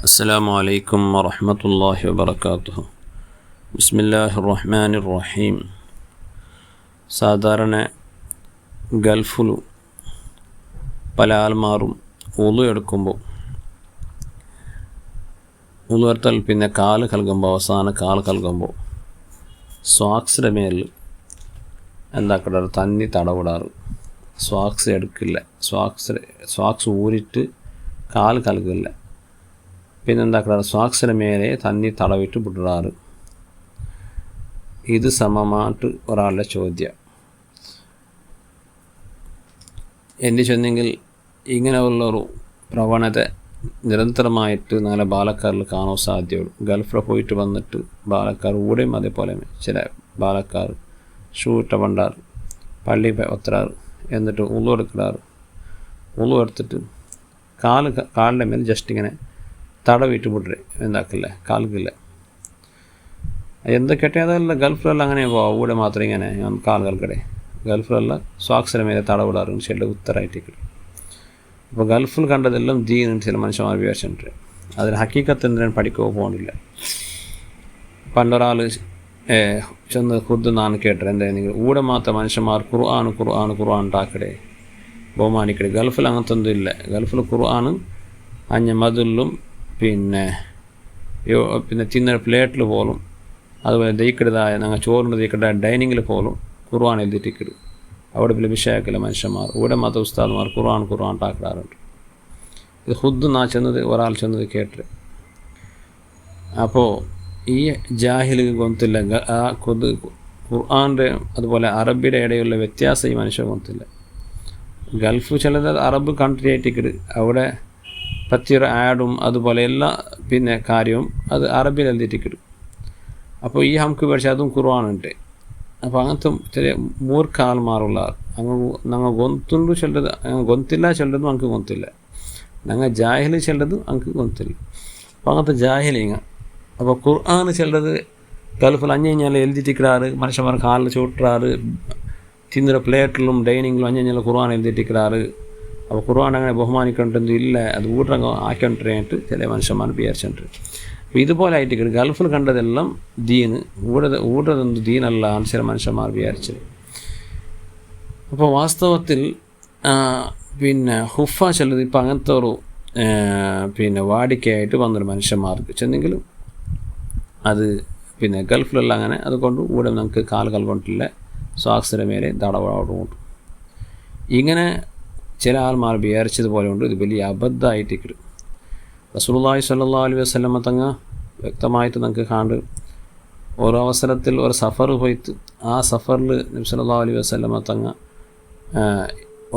അസ്സലാമു അലൈക്കും വറഹ്മത്തുള്ളാഹി വബറകാതുഹു. ബിസ്മില്ലാഹിർ റഹ്മാനിർ റഹീം. സാധാരണ ഗൾഫിൽ പല ആൾമാരും ഉളു എടുക്കുമ്പോൾ ഉളു എടുത്താൽ പിന്നെ കാല് കൽകുമ്പോൾ അവസാന കാല് കൽകുമ്പോൾ സ്വാക്സിൻ്റെ മേൽ എന്താക്കിടാറ് തന്നി തടവിടാറ്. സ്വാക്സ് എടുക്കില്ല, സ്വാക്സ് ഊരിട്ട് കാല് കൽകില്ല. പിന്നെ എന്താക്കാറ് സ്വാക്സിന് മേലെ തന്നി തടവിട്ട് വിടാറ്. ഇത് സമമായിട്ട് ഒരാളുടെ ചോദ്യം എന്നെ ചെന്നെങ്കിൽ ഇങ്ങനെയുള്ളൊരു പ്രവണത നിരന്തരമായിട്ട് നാളെ ബാലക്കാരിൽ കാണാൻ സാധ്യതയുള്ളൂ. ഗൾഫിൽ പോയിട്ട് വന്നിട്ട് ബാലക്കാർ കൂടെയും അതേപോലെ ചില ബാലക്കാർ ഷൂ ഇട്ട പണ്ടാറ് പള്ളി ഒത്തരാറ്, എന്നിട്ട് ഉളു എടുക്കാറ്. ഉളു എടുത്തിട്ട് കാലിൻ്റെ മേൽ ജസ്റ്റ് ഇങ്ങനെ തടവിട്ട് വിട്ടേ എന്താക്കില്ല, കാൽക്കില്ല. എന്തൊക്കെ അതല്ല ഗൾഫിലെല്ലാം അങ്ങനെ പോവാം. ഇവിടെ മാത്രം ഇങ്ങനെ കാൽ കൽക്കടെ. ഗൾഫിലെല്ലാം സ്വാക്സിന് മേലെ തടവിടാറുണ്ട് ചില ഉത്തരായിട്ട്. അപ്പോൾ ഗൾഫിൽ കണ്ടതെല്ലാം ദീൻ ചില മനുഷ്യന്മാർ വിചാരിച്ചിട്ടുണ്ട്. അതിന് ഹക്കീക്കത്ത് എന്തിനാണ് പഠിക്കുകയോ പോകണില്ല. പണ്ടൊരാൾ ചെന്ന് ഖുദ് നാൻ കേട്ടത് എന്തായിരുന്നെങ്കിൽ ഇവിടെ മാത്രം മനുഷ്യന്മാർ ഖുർആൻ ഉണ്ടാക്കടേ, ബഹുമാനിക്കടേ. ഗൾഫിൽ അങ്ങനത്തെ ഒന്നും ഇല്ല. ഗൾഫിൽ ഖുർആൻ അഞ്ഞ മതിലും പിന്നെ തിന്ന പ്ലേറ്റിൽ പോലും, അതുപോലെ ദയിക്കിടതായ ഞങ്ങൾ ചോറിൻ്റെ ദയിക്കിട ഡൈനിങ്ങിൽ പോലും ഖുർആൻ എഴുതിയിട്ടിക്കിടും. അവിടെ പിന്നെ വിഷയക്കില്ല മനുഷ്യന്മാർ. ഇവിടെ മത ഉസ്താദ്മാർ ഖുർആൻ ഉണ്ടാക്കിടാറുണ്ട്. ഇത് ഖുദ് ഒരാൾ ചെന്നത് കേട്ട്. അപ്പോൾ ഈ ജാഹിൽ ഗൊന്തില്ല. ആ ഖുർആൻ്റെ അതുപോലെ അറബിയുടെ ഇടയിലുള്ള വ്യത്യാസം ഈ മനുഷ്യർ ഗൊന്തില്ല. ഗൾഫ് ചിലത് അറബ് കൺട്രി ആയിട്ടിക്കിട്, അവിടെ പറ്റിയൊരു ആഡും അതുപോലെ എല്ലാ പിന്നെ കാര്യവും അത് അറബിയിൽ എഴുതിയിട്ടിക്കിടും. അപ്പോൾ ഈ നമുക്ക് പക്ഷേ അതും ഖുർആനുണ്ട്. അപ്പോൾ അങ്ങനത്തെ ചെറിയ മൂർഖാൽമാറുള്ള ഞങ്ങൾ ഗൊന്തുണ്ടു ചെല്ലത് ഗൊന്തില്ല, ചെല്ലതും നമുക്ക് ഗൊന്തില്ല. ഞങ്ങൾ ജാഹിൽ ചെല്ലതും നമുക്ക് ഗൊന്തില്ല. അപ്പോൾ അങ്ങനത്തെ ജാഹിലിങ്ങ. അപ്പോൾ ഖുർആൻ ചെല്ലത് ഗൾഫിൽ അഞ്ഞാൽ എഴുതിയിട്ടിക്കിടാറ്. മനുഷ്യന്മാർ കാലിൽ ചൂട്ടാറ്, തിന്നുന്ന പ്ലേറ്റിലും ഡൈനിങ്ങിലും അഞ്ഞാൽ ഖുർആൻ എഴുതിയിട്ടിക്കിടാറ്. അപ്പോൾ ഖുർആൻ അങ്ങനെ ബഹുമാനിക്കൊണ്ടൊന്നും ഇല്ല, അത് ഊട്ടങ്ങ് ആക്കിക്കൊണ്ടിട്ട് ചില മനുഷ്യന്മാർ വിചാരിച്ചിട്ടുണ്ട്. അപ്പോൾ ഇതുപോലെ ആയിട്ട് ഗൾഫിൽ കണ്ടതെല്ലാം ദീന്, ഊടതൊന്നും ദീനല്ല ചില മനുഷ്യന്മാർ വിചാരിച്ചത്. അപ്പോൾ വാസ്തവത്തിൽ പിന്നെ ഹുഫ ചെല്ലത് ഇപ്പം അങ്ങനത്തെ ഒരു പിന്നെ വാടിക്കയായിട്ട് വന്നൊരു മനുഷ്യന്മാർക്ക് ചെന്നെങ്കിലും അത് പിന്നെ ഗൾഫിലെല്ലാം അങ്ങനെ അതുകൊണ്ട് ഇവിടെ നമുക്ക് കാലുകൾ കൊണ്ടില്ല, സ്വാക്സിൻ്റെ മേലെ തടവോടുകൊണ്ട് ഇങ്ങനെ ചില ആൾമാർ വിചാരിച്ചതുപോലെ ഉണ്ട്. ഇത് വലിയ അബദ്ധമായിട്ട് കിട്ടും. റസൂലുള്ളാഹി സ്വല്ലല്ലാഹു അലൈഹി വസല്ലം തങ്ങ വ്യക്തമായിട്ട് നമുക്ക് കണ്ട് ഓരോ അവസരത്തിൽ ഒരു സഫർ പോയിട്ട് ആ സഫറിൽ നബി സല്ലല്ലാഹു അലൈഹി വസല്ലം തങ്ങ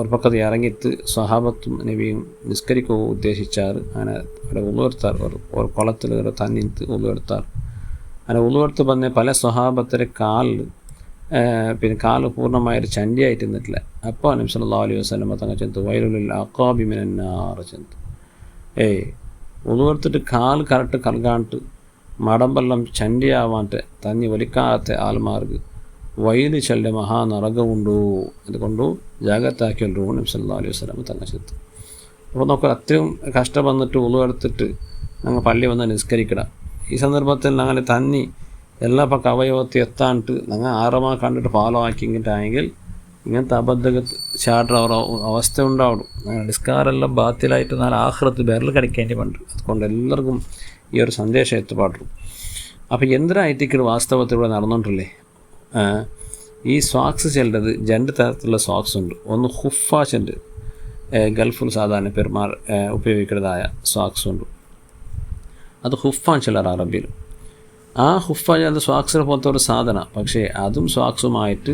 ഒരു പക്കത്ത് ഇറങ്ങിയിട്ട് സ്വഹാബത്തും നബിയും നിസ്കരിക്കുക ഉദ്ദേശിച്ചാൽ അങ്ങനെ അവിടെ ഉളുവെടുത്താർ. ഒരു കുളത്തിൽ ഒരു തന്നിട്ട് ഉളുവെടുത്താർ. അങ്ങനെ ഉളുവെടുത്ത് വന്ന പല സ്വഹാബത്തിൻ്റെ കാലിൽ പിന്നെ കാല് പൂർണ്ണമായൊരു ചണ്ടിയായിട്ട് നിന്നിട്ടില്ല. അപ്പോൾ നബി സല്ലല്ലാഹു അലൈഹി വസല്ലം തങ്ങൾ ചെന്ന് വൈലുൽ അഖാബി മിനന്നാർ ചെന്ന് ഉളുവെടുത്തിട്ട് കാല് കറക്റ്റ് കൽകാണ്ട് മടമ്പെല്ലാം ചണ്ടിയാവാണ്ട് തന്നി വലിക്കാത്ത ആൾമാർക്ക് വൈല് ചെല്ല മഹാനറകമുണ്ടോ, അതുകൊണ്ടു ജാഗ്രതാക്കിയുള്ളൂ നബി സല്ലല്ലാഹു അലൈഹി വസല്ലം തങ്ങൾ ചെത്ത്. അപ്പോൾ നമുക്ക് അത്രയും കഷ്ടം വന്നിട്ട് ഉളുവെടുത്തിട്ട് ഞങ്ങൾ പള്ളി വന്ന് നിസ്കരിക്കണം. ഈ സന്ദർഭത്തിൽ ഞങ്ങൾ തന്നി എല്ലാ പക്ക അവയവത്തിൽ എത്താണ്ട് ഞങ്ങൾ ആറമാ കണ്ടിട്ട് ഫോളോ ആക്കിയിട്ടായെങ്കിൽ ഇങ്ങനത്തെ അബദ്ധ ചാടുന്ന അവസ്ഥ ഉണ്ടാവും. നിസ്കാരെല്ലാം ബാത്തിലായിട്ട് നാളെ ആഖിറത്ത് ബെരൽ കടിക്കേണ്ടി പണ്ട്. അതുകൊണ്ട് എല്ലാവർക്കും ഈ ഒരു സന്ദേശം എത്തിപ്പാടും. അപ്പോൾ എന്തിനായിട്ടിക്കട് വാസ്തവത്തിലൂടെ നടന്നുകൊണ്ടില്ലേ. ഈ സ്വാക്സ് ചെല്ലത് രണ്ട് തരത്തിലുള്ള സ്വാക്സ് ഉണ്ട്. ഒന്ന് ഹുഫാച്ചുണ്ട്, ഗൾഫിൽ സാധാരണ പെരുമാർ ഉപയോഗിക്കുന്നതായ സ്വാക്സ് ഉണ്ട്. അത് ഹുഫാൻ ചിലർ അറബിയിൽ. ആ ഹുഫ അത് സ്വാക്സിനെ പോലത്തെ ഒരു സാധനം. പക്ഷേ അതും സ്വാക്സുമായിട്ട്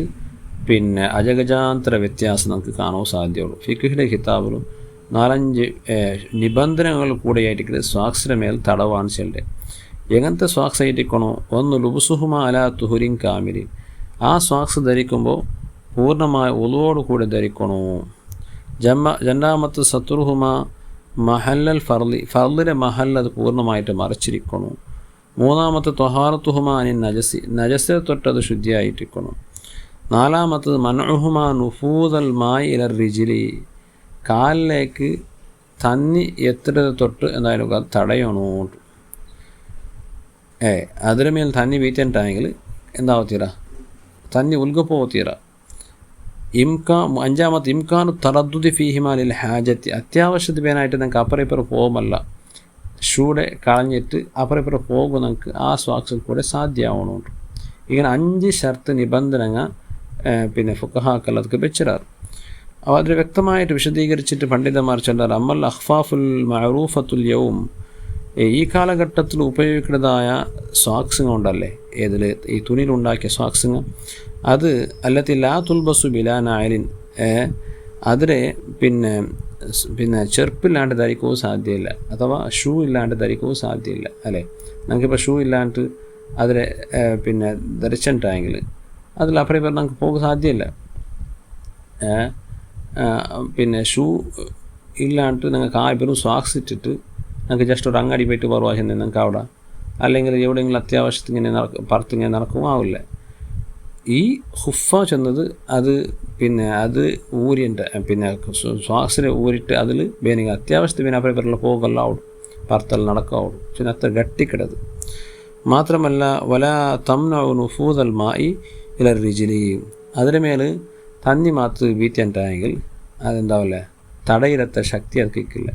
പിന്നെ അജഗജാന്തര വ്യത്യാസം നമുക്ക് കാണാൻ സാധ്യതയുള്ളൂ. ഫിഖ്ഹിലെ കിതാബിലും 4-5 നിബന്ധനകൾ കൂടെയായിട്ട് സ്വാക്സിൻ്റെ മേൽ തടവാണ് ചെല്ലുക. എങ്ങനത്തെ സ്വാക്സ് ആയിട്ടിക്കണോ? ഒന്ന് ലുബുസുഹുമ അലാ തുഹുരിൻ കാമിലിൻ. ആ സ്വാക്സ് ധരിക്കുമ്പോൾ പൂർണ്ണമായ ഉളുവോട് കൂടെ ധരിക്കണോ. രണ്ടാമത്തെ സത്തുറുഹുമ മഹല്ലൽ ഫർലിൻ്റെ മഹൽ അത് പൂർണ്ണമായിട്ട് മറച്ചിരിക്കണോ. മൂന്നാമത്തെ ത്വഹാറത്തുഹുമാനി നജസിനെ തൊട്ടത് ശുദ്ധിയായിട്ടിരിക്കണം. നാലാമത്തത് മൻഉഹുമാ നുഫൂദൽ മായി ഇലർ റിജിലി. കാലിലേക്ക് തന്നി ಎತ್ತರದ ತೊಟ್ಟು എന്തായാലും അത് തടയണോട്ട് ಅದರ ಮೇಲೆ ತನ್ನಿ ಬೀತೆಂಟಾയെങ്കിൽ എന്താവತ್ತೀರ തന്നി ഉൽഗപ്പോത്തീര അഞ്ചാമത്തെ ഇംകാനു തറദ്ദുദി ഫീഹിമാലിൽ ഹാജത്തി അത്യാവശ്യത്തിനായിട്ട് നിങ്ങൾക്ക് അപ്പുറം ഇപ്പുറം പോകുമല്ല ഷൂടെ കളഞ്ഞിട്ട് അപ്പുറം ഇപ്പുറം പോകും നിങ്ങൾക്ക് ആ സ്വാക്സിൽ കൂടെ സാധ്യമാവണമുണ്ട് ഇങ്ങനെ 5 ഷർത്ത് നിബന്ധനങ്ങൾ പിന്നെ ഫുഖഹാക്കല്ലതൊക്കെ വെച്ചിടാറ് അപ്പോൾ അതിൽ വ്യക്തമായിട്ട് വിശദീകരിച്ചിട്ട് പണ്ഡിതന്മാർ ചൊല്ലാറ് അമ്മൽ അഖ്ഫാഫുൽ മഅറൂഫത്തുൽ യൗം ഈ കാലഘട്ടത്തിൽ ഉപയോഗിക്കുന്നതായ സ്വാക്സിങ് ഉണ്ടല്ലേ ഏതിൽ ഈ തുണിയിലുണ്ടാക്കിയ സ്വാക്സിങ് അത് അല്ലത്തി ലാ തുൽബസു ബിലാ നായലിൻ അതിനെ പിന്നെ ചെറുപ്പില്ലാണ്ട് ധരിക്കവും സാധ്യമില്ല അഥവാ ഷൂ ഇല്ലാണ്ട് ധരിക്കവും സാധ്യമില്ല അല്ലേ നമുക്കിപ്പോൾ ഷൂ ഇല്ലാണ്ട് അതിനെ പിന്നെ ധരിച്ചിട്ടായെങ്കിൽ അതിലപ്പുറം ഇപ്പുറം നമുക്ക് പോകാൻ സാധ്യമില്ല പിന്നെ ഷൂ ഇല്ലാണ്ട് നിങ്ങൾക്ക് വെറും സ്വാക്സ് ഇട്ടിട്ട് നിങ്ങൾക്ക് ജസ്റ്റ് ഒരു അങ്ങാടി പോയിട്ട് പറവാശം നിങ്ങൾക്ക് അവിടെ അല്ലെങ്കിൽ എവിടെയെങ്കിലും അത്യാവശ്യത്തിന് ഇങ്ങനെ പുറത്തിങ്ങനെ നടക്കുമാവില്ല ഈ ഹുഫ ചെന്നത് അത് പിന്നെ അത് ഊരിൻ്റെ പിന്നെ സ്വാക്സിനെ ഊരിട്ട് അതിൽ വേണമെങ്കിൽ അത്യാവശ്യത്തിന് പിന്നെ അപ്പുറം ഇപ്പുറം പോകല്ല ആവും പുറത്തെല്ലാം നടക്കാവും പിന്നെ അത്ര ഗട്ടിക്കിടത് മാത്രമല്ല വല തംനഉ നുഫൂദൽ മായി ഇല റിജ്ലിയും അതിന് മേൽ തന്നി മാത്രം വീറ്റിണ്ടായെങ്കിൽ അതെന്താവില്ല തടയിലത്തെ ശക്തി അത് കിക്കില്ല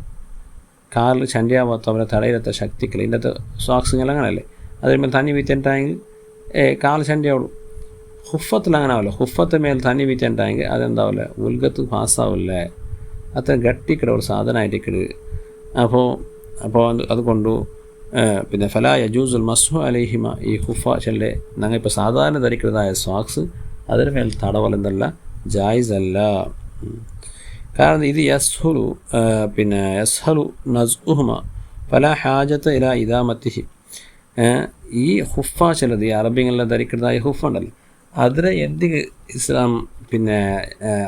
കാലിൽ ചണ്ടിയാവാത്ത അവരെ തടയിലത്തെ ശക്തിക്കില്ല ഇന്നത്തെ സ്വാക്സിങ്ങൾ അങ്ങനെയല്ലേ അതിന്മേൽ തന്നി വീറ്റിണ്ടായെങ്കിൽ കാല് ചണ്ടിയാവുള്ളൂ ഹുഫത്തിൽ അങ്ങനെ ആവില്ല ഹുഫത്തെ മേൽ തന്നി വീറ്റിണ്ടായെങ്കിൽ അതെന്താവില്ല ഉൽഗത്ത് പാസ്സാവില്ലേ അത്ര ഗട്ടിക്കിട ഒരു സാധനമായിട്ടിക്കിട് അപ്പോൾ അതുകൊണ്ട് പിന്നെ ഫലാ യജൂസുൽ മസ്ഹു അലൈഹിമ ഈ ഹുഫ ചെല്ലെ ഞങ്ങൾ ഇപ്പോൾ സാധാരണ ധരിക്കുന്നതായ സ്വാക്സ് അതിന് മേൽ തടവലെന്നല്ല ജായിസ് അല്ല കാരണം ഇത് യസ്ഹലു നസ്ഉഹുമ ഫലാ ഹാജത്ത ഇലാ ഇദാമത്തിഹി ഈ ഹുഫ ചിലത് ഈ അറബികളിൽ ധരിക്കുന്നതായ ഹുഫ ഉണ്ടല്ലോ അതിനെ എന്ത് ഇസ്ലാം പിന്നെ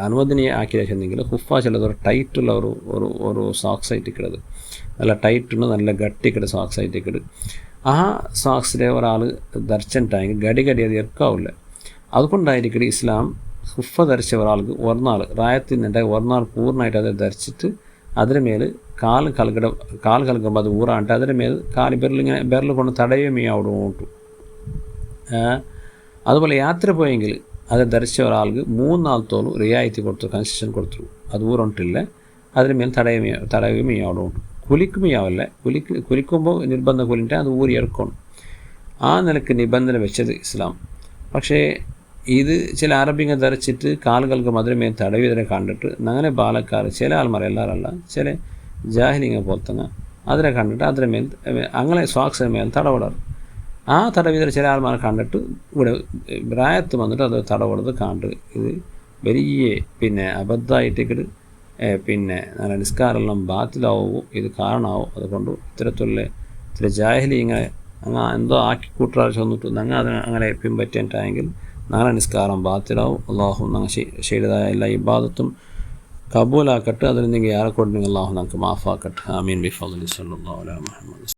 അനുവദനീയ ആക്കി വെച്ചെങ്കിൽ ഹുഫ ചിലത് ഒരു ടൈറ്റുള്ള ഒരു സോക്സ് ആയിട്ടിക്കിടത് നല്ല ടൈറ്റുണ്ട് നല്ല ഗട്ടിക്കിട സോക്സ് ആയിട്ടിക്കിട് ആ സോക്സിലെ ഒരാൾ ധരിച്ചിട്ടായെങ്കിൽ ഗടി അത് ഇറക്കാവില്ല അതുകൊണ്ടായിരിക്കും ഇസ്ലാം ഹുഫ ധരിച്ച ഒരാൾക്ക് ഒരാൾ റായത്തിനുണ്ടായി ഒരാൾ പൂർണ്ണമായിട്ട് അത് ധരിച്ചിട്ട് അതിന് മേൽ കാൽ കലക്കുമ്പോൾ അത് ഊറാണ്ട് അതിന് മേൽ കാല് ബെരൽ കൊണ്ട് തടയുമേ അവിടെ ഓട്ടു അതുപോലെ യാത്ര പോയെങ്കിൽ അത് ധരിച്ച ഒരാൾക്ക് 3 നാളത്തോളം റിയായത്തി കൊടുത്തു കൺസെഷൻ കൊടുത്തു അത് ഊറണ്ടില്ല അതിന് മേൽ തടയുമേ അവിടെ ഉണ്ട് കുലിക്കുമേയാവല്ല കുലിക്കുമ്പോൾ നിർബന്ധ കുലിൻ്റെ അത് ഊരി എടുക്കണം ആ നിലക്ക് നിബന്ധന വെച്ചത് ഇസ്ലാം പക്ഷേ ഇത് ചില അറബിങ്ങൾ ധരിച്ചിട്ട് കാലുകൾക്ക് അതിനുമേൽ തടവിതരെ കണ്ടിട്ട് അങ്ങനെ ബാലക്കാർ ചില ആൾമാർ എല്ലാവരല്ല ചില ജാഹിലിങ്ങൾ പോലത്തങ്ങ അതിനെ കണ്ടിട്ട് അതിന് മേൽ അങ്ങനെ സ്വാക്സിന് മേൽ തടവിടാറ് ആ തടവിതരെ ചില ആൾമാർ കണ്ടിട്ട് ഇവിടെ പ്രായത്ത് വന്നിട്ട് അത് തടവിടത് കണ്ട് ഇത് വലിയ പിന്നെ അബദ്ധമായിട്ടേക്കിട്ട് പിന്നെ നല്ല നിസ്കാരെല്ലാം ബാത്തിലാവും ഇത് കാരണമാവും അതുകൊണ്ട് ഇത്തരത്തിലുള്ള ജാഹിലിങ്ങളെ അങ്ങ് എന്തോ ആക്കി കൂട്ടാറ് ചെന്നിട്ട് ഞങ്ങൾ അതിനെ അങ്ങനെ പിൻപറ്റേണ്ടായെങ്കിൽ നാളെ നിസ്കാരം ബാത്തിലാവും അള്ളാഹു ഞങ്ങൾ ചെയ്തതായ എല്ലാ ഇബാദത്തും കബൂലാക്കട്ടെ അതിൽ നിങ്ങൾ ആരെക്കൊണ്ടെങ്കിൽ അള്ളാഹു ഞങ്ങൾക്ക് മാഫാക്കട്ടെ ആമീൻ ബിഫദ്ലി സല്ലല്ലാഹു അലൈഹി മുഹമ്മദ്.